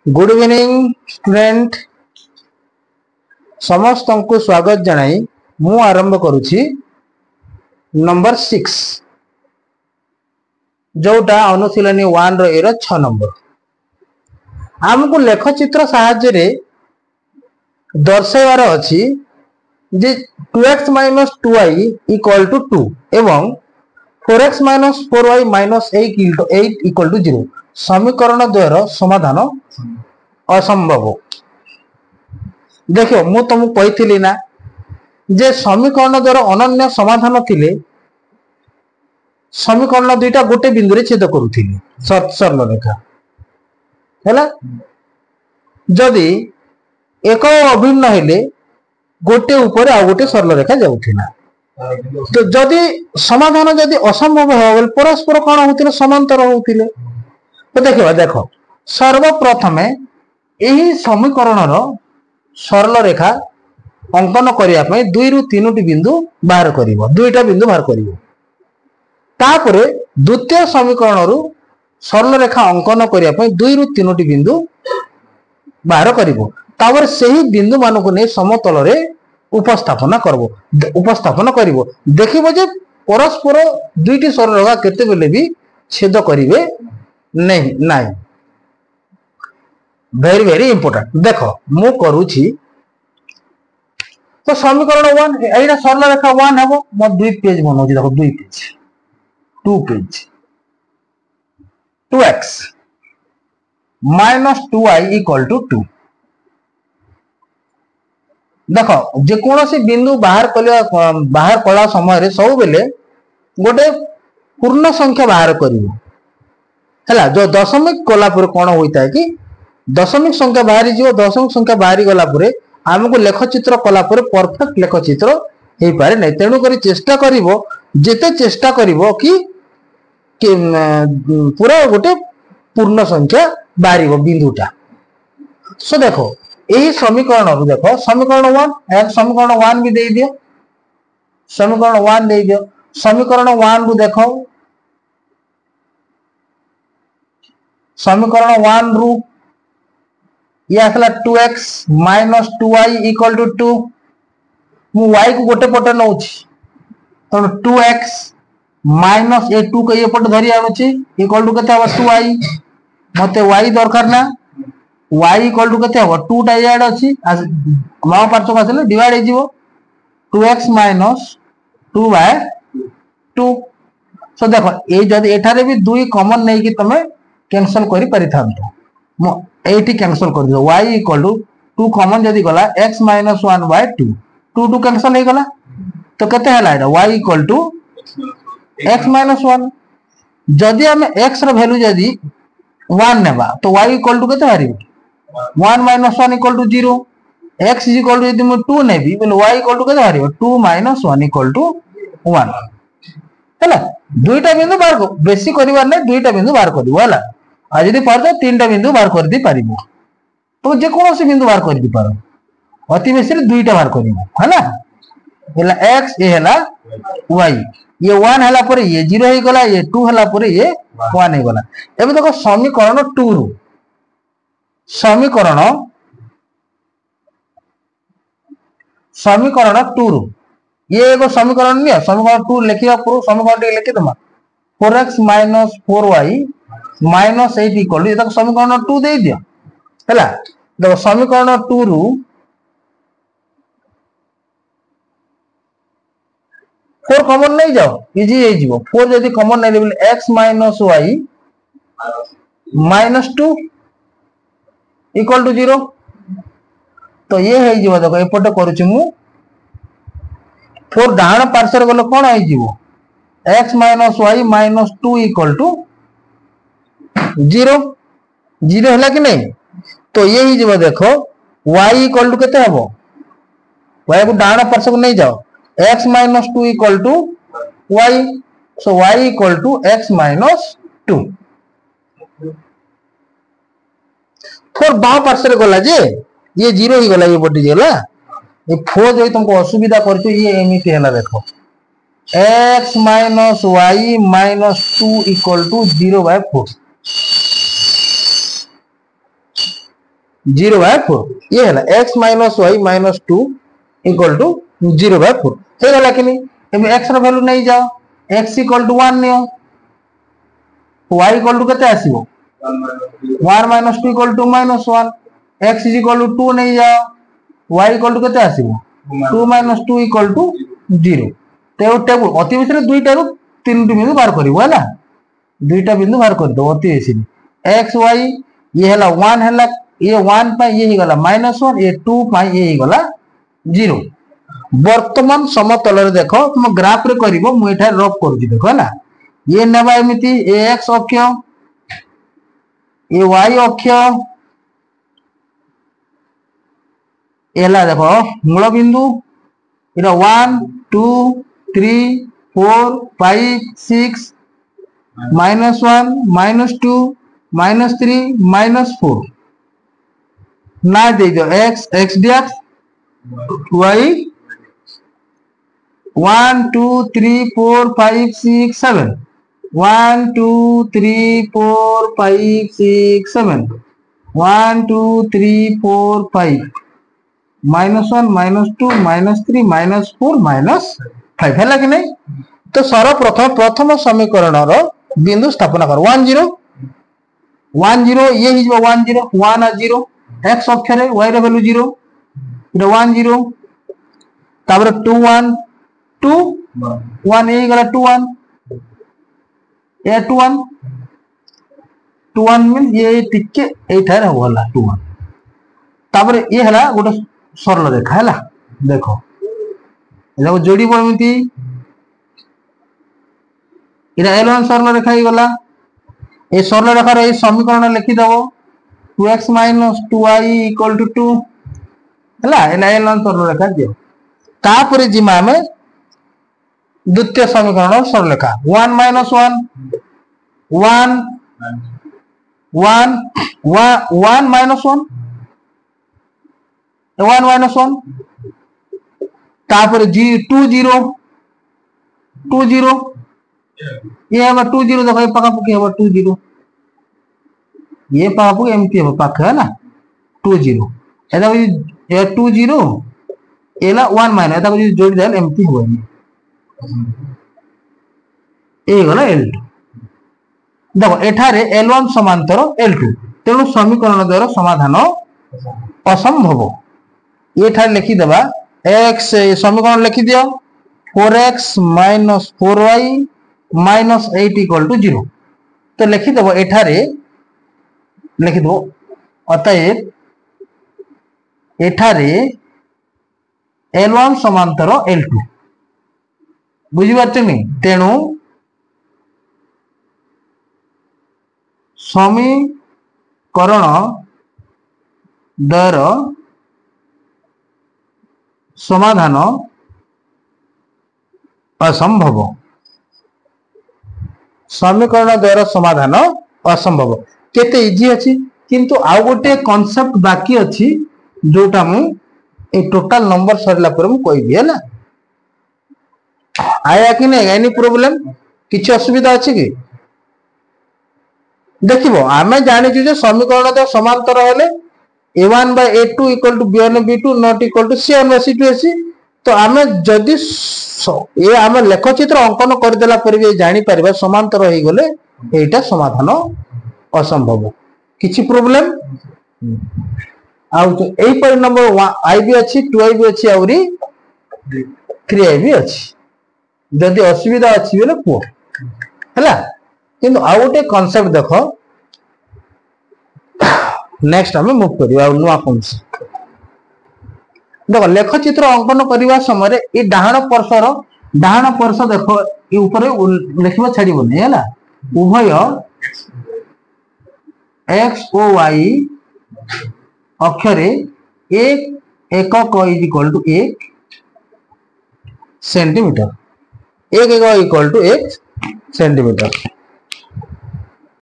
Good evening student समस्त को स्वागत जनाई मु आरंभ करुछि नंबर 6 जोटा अनुशीलनी 1 रो एरो 6 नंबर हमको लेखचित्र सहाय्य रे दर्शाइबार अछि जे 2x - 2y = 2 एवं 4x - 4y - 8 = 0 समीकरण द्वारा समाधान असंभव। देखो मु तुमको कही ना जे समीकरण द्वारा अनन्य समाधान थिले समीकरण दुईटा गोटे बिंदु रे छेद करुथिले सरल रेखा हैला जदि एक अभिन्न हेले गोटे ऊपर आ गोटे सरल रेखा जाउथिना तो जदि समाधान जदि असंभव हो परस्पर कौन होतिले समांतर होतिले तो देखो सर्वप्रथमे यही समीकरण सरल रेखा अंकन करने 2 रु 3 बिंदु बाहर करिवो दुईटा बिंदु बाहर करिवो तापरे द्वितीय समीकरण रु सरल रेखा अंकन करने 2 रु 3 बिंदु बाहर करिवो तापर सही बिंदु मानक ने समतल रे उपस्थापन करिवो देखिबो जे परस्पर दुईटी सरल रेखा केते बेले भी छेद करिवे नहीं वेरी वेरी इंपोर्टेंट देखो मु करूची तो समीकरण 1 एटा सरल रेखा 1 हेबो म 2 पेज बनौची देखो 2 पेज 2 पेज 2x - 2y = 2 देखो जे कोनोसी बिंदु बाहर कला समय रे सब बेले गोटे पूर्ण संख्या बाहर करिवो हैला जो दशमिक कला पर कोन होइता है कि दशमिक संख्या बाहरी जीव दशमिक संख्या बाहरी गला परे हमको लेखचित्र कला परे परफेक्ट लेखचित्र हे पारे नै तेनु करी चेष्टा करिवो जेते चेष्टा करिवो कि पूरा गोटे पूर्ण संख्या बाहरीवो बिंदुटा सो देखो एही समीकरण रु देखो समीकरण 1 एक समीकरण 1 भी दे दियो समीकरण 1 दे दियो समीकरण 1 रु देखो समीकरण 1 रु ये आसला 2x - 2y = 2 मु y को गोटे पटे नउछि तो 2x माइनस ए 2 को ये पटे धरि आनुछि इक्वल टू केते हबो 2y मते y दरकार ना y इक्वल टू केते हबो 2 टा याड अछि माओ पार्श्व आसले डिवाइड हे जिवो 2x - 2/2 सो देखो ए जदी एठारे भी 2 कॉमन नै कि तमे कैंसिल करि परिथांतो मो एटी कैंसिल कर दियो y = 2 कॉमन जदी गला x - 1/2 2 2 कैंसिल हे गला तो केते हला एटा y = x - 1 जदी हम x रो वैल्यू जदी 1 नेबा तो y = केते हारि 1 - 1 = 0 x जदी म 2 नेबी बोले y = केते हारि 2 - 1 = 1 हैला दुईटा बिंदु बाहर को बेसी करिवार नै दुईटा बिंदु बाहर करिवो हैला आज यदि पार तीनटा बिंदु बाहर कर दी पारिबो तो जे कोनो से बिंदु बाहर कर दी पारो अति बेसी दुईटा बाहर करिवो हैला हैला x ए हैला y ये 1 हैला पर ये 0 हे गला ये 2 हैला पर ये 1 हे गला एबे देखो समीकरण 2 रु समीकरण 2 रु ये एगो समीकरण निया समीकरण 2 लिखिया पर समीकरण टे लिखि दमा 4x - 4y - 8 = ये तक समीकरण 2 दे दियो हैला देखो समीकरण 2 रु 4 कॉमन नहीं जाओ इजी हे जीवो 4 जदी कॉमन नहीं लेबल x - y - 2 = 0 तो ये हे जीवो देखो एपटे करूची मु 4 डाहण पार्श्व गलो कोन हे जीवो x - y - 2 = 0 0 हैला कि नहीं तो ये ही जीवो देखो y = केते हबो y को डाहण पार्श्व नहीं जाओ x - 2 = y सो y = x - 2 4 बाह पार्श्व गला जे ये 0 ही गला ये बटी गेला ये 4 जो तुमको असुविधा करछो ये एमिति हैला देखो x - y - 2 = 0/4 0/4 ये है x minus y minus 2 equal to 0/4 हे गला कि नहीं एबे x रो वैल्यू नहीं जाओ x इक्वल टू 1 नियो y इक्वल टू केते आसीबो 1 minus 2 equal to minus 1 x is equal to 2 नहीं जाओ y इक्वल टू केते आसीबो 2 माइनस 2 इक्वल टू 0 ते टेबल अति बेसी रे दुईटा रो तीनटी बिंदु बाहर करिवो हैला दुईटा बिंदु बाहर कर दो अति बेसी x y ये हैला 1 हैला ये 1 पे ये ही गला -1 ये 2 पे ये ही गला 0 वर्तमान समतल रे देखो तुम ग्राफ रे करिवो मु एठा रफ करूची देखो हैला ये नेबा एमिति ए x अक्ष ये y अक्ष एला देखो मूल बिंदु इरा 1 2 3 4 5 6 -1 -2 -3 -4 ना दे दो x x dx y 1 2 3 4 5 6 7 1 2 3 4 5 6 7 1 2 3 4 5 -1 -2 -3 -4 -5 है कि नहीं तो सर्वप्रथम समीकरण रो बिंदु स्थापना कर 1 0 1 0 ये ही 1 0 1 0 x अक्षर है y रे वैल्यू 0 इटा 1 0 तापर 2 1 2 1 ए गला 2 1 ए 2 1 2 1 मीन ये टिके एठा रे होला 2 1 तापर ये हला गोटे सरल रेखा हला देखो एला जोड़ी एमिति इरा L1 सरल रेखा ही गला ए सरल रेखा रे समीकरण लिखि दबो 2x minus 2y equal to 2 हला एला L1 सरल रेखा दियो तापरे जिमा में द्वितीय समीकरण सरल रेखा 1 minus 1 1 1 1 minus 1 1 minus 1 तापरे जी 2 0 2 0 ये अब 2 0 देखो पका पकी अब 2 0 ये पापू एमती है पाख है ना 2 0 एदा ये 2 0 एला 1 माइनस एदा को जोड़ी देल एमती होनी ए गला L2 देखो एठारे L1 समांतर L2 तेणु समीकरण द्वारा समाधान असंभव एठारे लिखि देबा x समीकरण लिखि दियो 4x minus 4y minus 8 equal to 0 तो लिखि देबो एठारे लिखि दो अतएव एठारे L1 समांतर L2 बुझी पारते नहीं तेणु समीकरण द्वारा समाधान असंभव समीकरण द्वारा समाधान असंभव केते इजी अछि किंतु आ गोटे कांसेप्ट बाकी अछि जोटा मु ए टोटल नंबर सरला पर मु कहबी हैला आया कि नहीं एनी प्रॉब्लम किछ असुविधा अछि कि देखिबो आमे जानि छु जे समीकरण द्वारा समांतर हेले a1 by a2 equal to b1 by b2 not equal to c1 by c2 ac तो आमे जदि ए आमे लेख चित्र अंकन कर देला पर भी जानि परबा समांतर होई गले एटा समाधान असंभव किछि प्रॉब्लम आउ तो एई पर नंबर 1 i भी अछि 2i भी अछि आउरी 3i भी अछि जदि असुविधा अछि बेले को हैला किंतु आ गोटे कांसेप्ट देखो नेक्स्ट हमें मूव करिया नुआ कांसेप्ट देखो लेख चित्र अंकन करबा समय ए डाहाण पर्श देखो ए ऊपर लिखबा छाड़िबो नै हैला उभय x o y अक्षरे एक एकक इक्वल टू 1 सेंटीमीटर एक इक्वल टू 1 सेंटीमीटर